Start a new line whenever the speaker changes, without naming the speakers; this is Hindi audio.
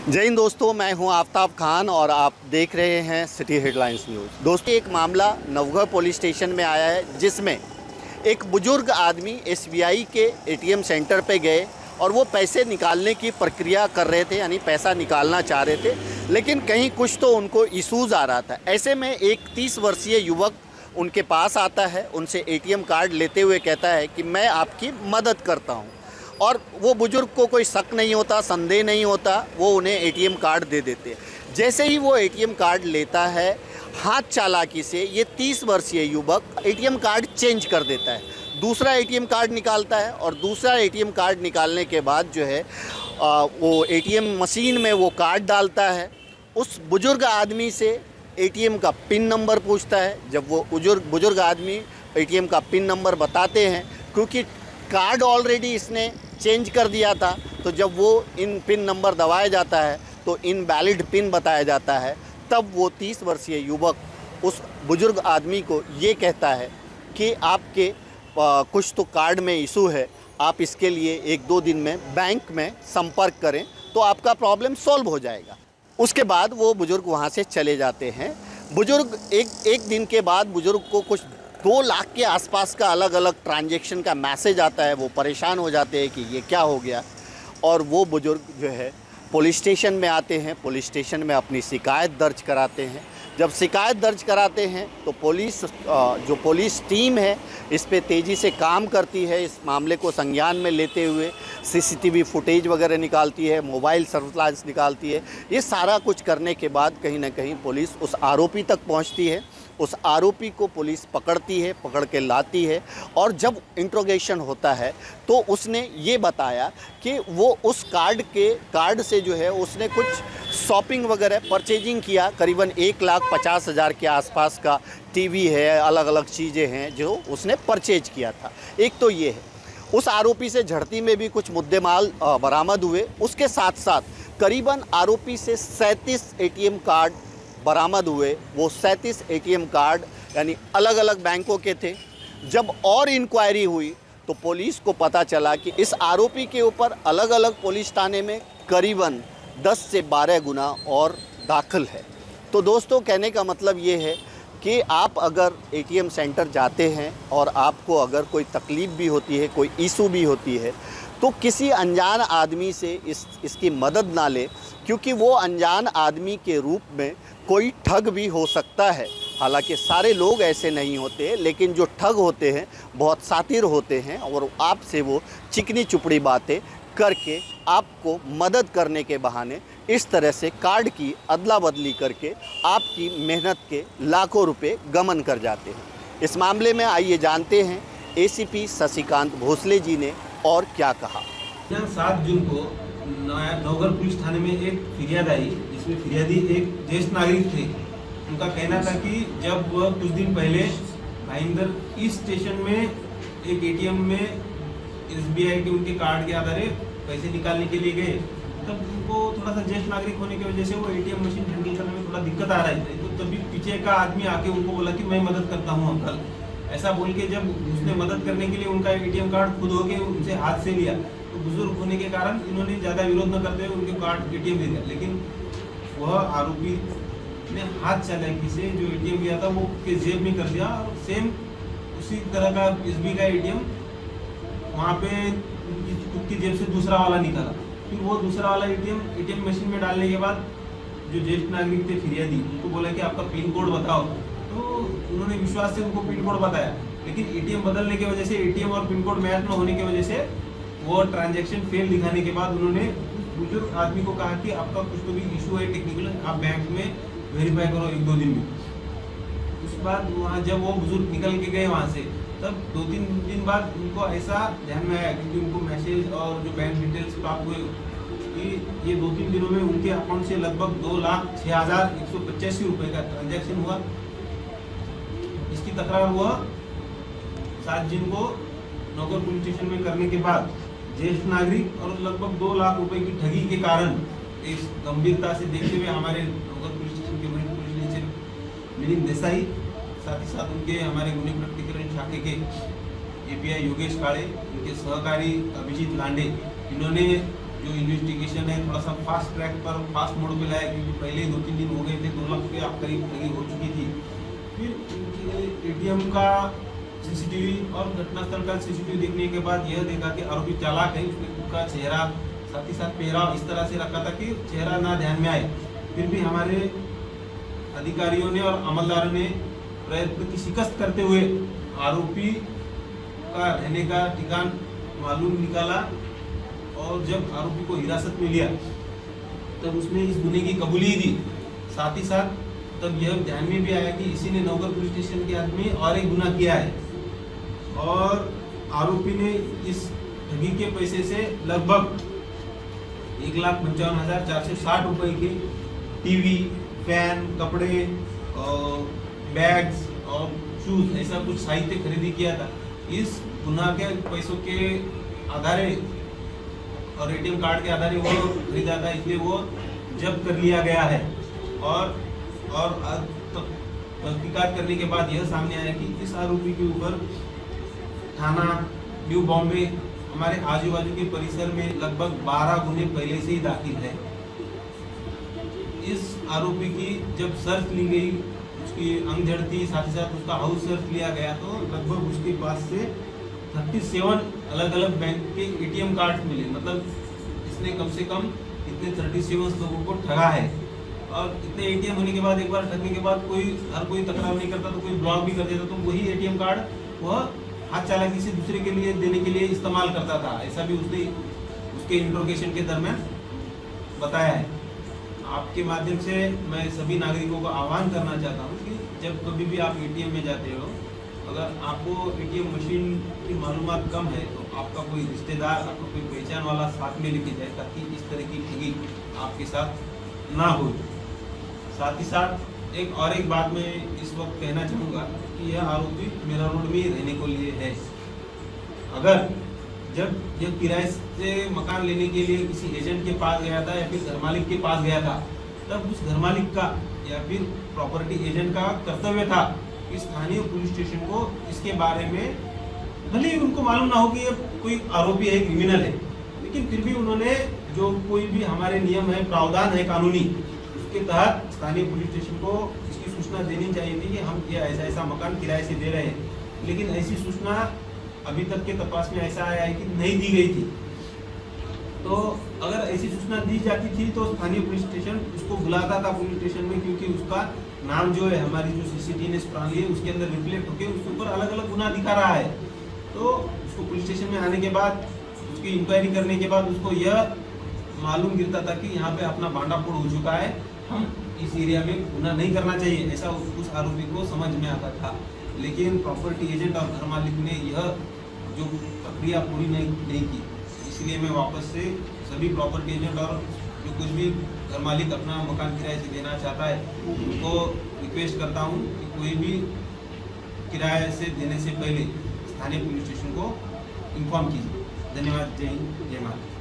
जय हिंद दोस्तों, मैं हूं आफ्ताब खान और आप देख रहे हैं सिटी हेडलाइंस न्यूज़। दोस्तों, एक मामला नवगढ़ पुलिस स्टेशन में आया है जिसमें एक बुजुर्ग आदमी एसबीआई के एटीएम सेंटर पे गए और वो पैसे निकालने की प्रक्रिया कर रहे थे, यानी पैसा निकालना चाह रहे थे, लेकिन कहीं कुछ तो उनको इशूज़ आ रहा था। ऐसे में एक 30 वर्षीय युवक उनके पास आता है, उनसे एटीएम कार्ड लेते हुए कहता है कि मैं आपकी मदद करता हूँ। और वो बुजुर्ग को कोई शक नहीं होता, संदेह नहीं होता, वो उन्हें एटीएम कार्ड दे देते हैं। जैसे ही वो एटीएम कार्ड लेता है, हाथ चालाकी से ये 30 वर्षीय युवक एटीएम कार्ड चेंज कर देता है, दूसरा एटीएम कार्ड निकालता है और दूसरा एटीएम कार्ड निकालने के बाद जो है वो एटीएम मशीन में वो कार्ड डालता है। उस बुजुर्ग आदमी से एटीएम का पिन नंबर पूछता है। जब वो बुजुर्ग आदमी एटीएम का पिन नंबर बताते हैं, क्योंकि कार्ड ऑलरेडी इसने चेंज कर दिया था, तो जब वो इन पिन नंबर दबाया जाता है तो इनवैलिड पिन बताया जाता है। तब वो 30 वर्षीय युवक उस बुजुर्ग आदमी को ये कहता है कि आपके कुछ तो कार्ड में इशू है, आप इसके लिए 1-2 दिन में बैंक में संपर्क करें तो आपका प्रॉब्लम सॉल्व हो जाएगा। उसके बाद वो बुजुर्ग वहाँ से चले जाते हैं। बुजुर्ग एक दिन के बाद बुजुर्ग को कुछ 2 लाख के आसपास का अलग अलग ट्रांजैक्शन का मैसेज आता है। वो परेशान हो जाते हैं कि ये क्या हो गया, और वो बुजुर्ग जो है पुलिस स्टेशन में आते हैं। पुलिस स्टेशन में अपनी शिकायत दर्ज कराते हैं। जब शिकायत दर्ज कराते हैं तो पुलिस टीम है इस पे तेज़ी से काम करती है। इस मामले को संज्ञान में लेते हुए सीसीटीवी फुटेज वगैरह निकालती है, मोबाइल सर्विलांस निकालती है। ये सारा कुछ करने के बाद कहीं ना कहीं पुलिस उस आरोपी तक पहुंचती है। उस आरोपी को पुलिस पकड़ती है, पकड़ के लाती है, और जब इंट्रोगेशन होता है तो उसने ये बताया कि वो उस कार्ड से जो है उसने कुछ शॉपिंग वगैरह परचेजिंग किया। करीबन 1,50,000 के आसपास का टीवी है, अलग अलग चीज़ें हैं जो उसने परचेज किया था। एक तो ये है। उस आरोपी से झड़ती में भी कुछ मुद्देमाल बरामद हुए। उसके साथ साथ करीबन आरोपी से 37 एटीएम कार्ड बरामद हुए। वो 37 एटीएम कार्ड यानी अलग अलग बैंकों के थे। जब और इंक्वायरी हुई तो पुलिस को पता चला कि इस आरोपी के ऊपर अलग अलग पुलिस थाने में करीबन 10 से 12 गुना और दाखिल है। तो दोस्तों, कहने का मतलब ये है कि आप अगर एटीएम सेंटर जाते हैं और आपको अगर कोई तकलीफ़ भी होती है, कोई इशू भी होती है, तो किसी अनजान आदमी से इसकी मदद ना ले, क्योंकि वो अनजान आदमी के रूप में कोई ठग भी हो सकता है। हालांकि सारे लोग ऐसे नहीं होते, लेकिन जो ठग होते हैं बहुत शातिर होते हैं और आपसे वो चिकनी चुपड़ी बातें करके आपको मदद करने के बहाने इस तरह से कार्ड की अदला बदली करके आपकी मेहनत के लाखों रुपए गमन कर जाते हैं। इस मामले में आइए जानते हैं एसीपी शशिकांत भोसले जी ने और क्या कहा।
7 जून को नवगढ़ पुलिस थाने में एक फिरियाद आई, जिसमें फिरियादी एक ज्येष्ठ नागरिक थे। उनका कहना था कि जब वह कुछ दिन पहले भाईंदर ईस्ट स्टेशन में एक एटीएम में एसबीआई के उनके कार्ड के आधार पैसे निकालने के लिए गए, तब उनको थोड़ा सा ज्येष्ठ नागरिक होने की वजह से वो एटीएम मशीन हैंडल करने में थोड़ा दिक्कत आ रही थी। तो तभी पीछे का आदमी आके उनको बोला कि मैं मदद करता हूँ अंकल। ऐसा बोल के जब उसने मदद करने के लिए उनका एटीएम कार्ड खुद होके उनसे हाथ से लिया, तो बुजुर्ग होने के कारण इन्होंने ज़्यादा विरोध न करते हुए उनके कार्ड एटीएम दे दिया। लेकिन वह आरोपी ने हाथ चालाकी से जो एटीएम लिया था वो उसके जेब में कर दिया, और सेम उसी तरह का एसबी का एटीएम वहाँ पे खुद की जेब से दूसरा वाला निकाला। फिर वो दूसरा वाला एटीएम मशीन में डालने के बाद जो ज्येष्ठ नागरिक थे फिरियादी, उनको बोला कि आपका पिन कोड बताओ। तो उन्होंने विश्वास से उनको पिन कोड बताया, लेकिन एटीएम बदलने की वजह से एटीएम और पिन कोड मैच न होने की वजह से वो ट्रांजैक्शन फेल दिखाने के बाद उन्होंने बुजुर्ग आदमी को कहा कि आपका कुछ तो भी इशू है टेक्निकल, आप बैंक में वेरीफाई करो 1-2 दिन में। उसके बाद वहाँ जब वो बुजुर्ग निकल के गए वहाँ से, तब 2-3 दिन बाद उनको ऐसा ध्यान में आया, क्योंकि उनको मैसेज और जो बैंक डिटेल्स प्राप्त हुए कि ये 2-3 दिनों में उनके अकाउंट से लगभग 2,06,185 रुपये का ट्रांजैक्शन हुआ। इसकी तकरार हुआ 7 जून को नवगढ़ पुलिस स्टेशन में करने के बाद ज्येष्ठ नागरिक और लगभग 2 लाख रुपए की ठगी के कारण इस गंभीरता से देखते हुए हमारे नवगढ़ पुलिस स्टेशन के वरिष्ठ पुलिस निरीक्षक मिलिंद देसाई, साथ ही साथ उनके हमारे गुन्हे प्रतिकरण शाखे के एपीआई योगेश काळे, उनके सहकारी अभिजीत लांडे, इन्होंने जो इन्वेस्टिगेशन है थोड़ा सा फास्ट ट्रैक पर फास्ट मोड पे लाया, क्योंकि पहले 2-3 दिन हो गए थे, 2 लाख के आप करीब ठगी हो चुकी थी। फिर एटीएम का सीसीटीवी और घटनास्थल का सीसीटीवी देखने के बाद यह देखा कि आरोपी चालाक है, उसका चेहरा साथ ही साथ पहराव इस तरह से रखा था कि चेहरा ना ध्यान में आए। फिर भी हमारे अधिकारियों ने और अमलदारों ने प्रयत्न की शिकस्त करते हुए आरोपी का रहने का ठिकान मालूम निकाला, और जब आरोपी को हिरासत में लिया तब उसने इस गुने की कबूली दी। साथ ही साथ तब यह ध्यान में भी आया कि इसी ने नवगढ़ पुलिस स्टेशन के आदमी और एक गुना किया है, और आरोपी ने इस ठगी के पैसे से लगभग 1,55,460 रुपए के टीवी, फैन, कपड़े, बैग्स और शूज ऐसा कुछ साहित्य खरीदी किया था। इस गुना के पैसों के आधारे और एटीएम कार्ड के आधारे वो खरीदा था, इसलिए वो जब्त कर लिया गया है। और तहकीकात करने के बाद यह सामने आया कि इस आरोपी के ऊपर थाना न्यू बॉम्बे हमारे आजू बाजू के परिसर में लगभग 12 गुने पहले से ही दाखिल है। इस आरोपी की जब सर्च ली गई, उसकी अंग झड़ती, साथ ही साथ उसका हाउस सर्च लिया गया, तो लगभग उसके पास से 37 अलग अलग बैंक के एटीएम कार्ड मिले। मतलब इसने कम से कम इतने 37 लोगों को ठगा है। और इतने एटीएम होने के बाद, एक बार ठगने के बाद हर कोई तकरार नहीं करता, तो कोई ब्लॉक भी कर देता, तो वही एटीएम कार्ड वह हाथ चालाकी से दूसरे के लिए देने के लिए इस्तेमाल करता था। ऐसा भी उसने उसके इंट्रोगेशन के दरमियान बताया है। आपके माध्यम से मैं सभी नागरिकों को आह्वान करना चाहता हूँ कि जब कभी भी आप एटीएम में जाते हो, अगर आपको एटीएम मशीन की मालूमात कम है, तो आपका कोई रिश्तेदार, आपका कोई पहचान वाला साथ में लेके जाए, ताकि इस तरह की ठगी आपके साथ ना हो। साथ ही साथ एक बात मैं इस वक्त कहना चाहूँगा कि यह आरोपी मेरा रोड में रहने को लिए है। अगर जब यह किराए से मकान लेने के लिए किसी एजेंट के पास गया था या फिर घर मालिक के पास गया था, तब उस घर मालिक का या फिर प्रॉपर्टी एजेंट का कर्तव्य था कि स्थानीय पुलिस स्टेशन को इसके बारे में, भले ही उनको मालूम ना हो कि ये कोई आरोपी है, क्रिमिनल है, लेकिन फिर भी उन्होंने जो कोई भी हमारे नियम है, प्रावधान है कानूनी, उसके तहत स्थानीय पुलिस स्टेशन को इसकी सूचना देनी चाहिए थी कि हम ये ऐसा मकान किराए से दे रहे हैं। लेकिन ऐसी सूचना अभी तक के तपास में ऐसा आया है कि नहीं दी गई थी। तो अगर ऐसी सूचना दी जाती थी तो स्थानीय पुलिस स्टेशन उसको बुलाता था पुलिस स्टेशन में, क्योंकि उसका नाम जो है हमारी जो सीसीटीवी प्रणाली है उसके अंदर रिफ्लेक्ट होकर उसके ऊपर अलग अलग गुना दिखा रहा है। तो उसको पुलिस स्टेशन में आने के बाद, उसकी इंक्वायरी करने के बाद उसको यह मालूम गिरता था कि यहाँ पे अपना भांडाफोड़ हो चुका है, हम इस एरिया में गुना नहीं करना चाहिए, ऐसा उस आरोपी को समझ में आता था। लेकिन प्रॉपर्टी एजेंट और घर मालिक ने यह जो प्रक्रिया पूरी नहीं की, इसलिए मैं वापस से सभी प्रॉपर्टी एजेंट और जो कुछ भी घर मालिक अपना मकान किराए से देना चाहता है उनको रिक्वेस्ट करता हूँ कि कोई भी किराए से देने से पहले स्थानीय पुलिस स्टेशन को इन्फॉर्म कीजिए। धन्यवाद। जय हिंद, जय भारत।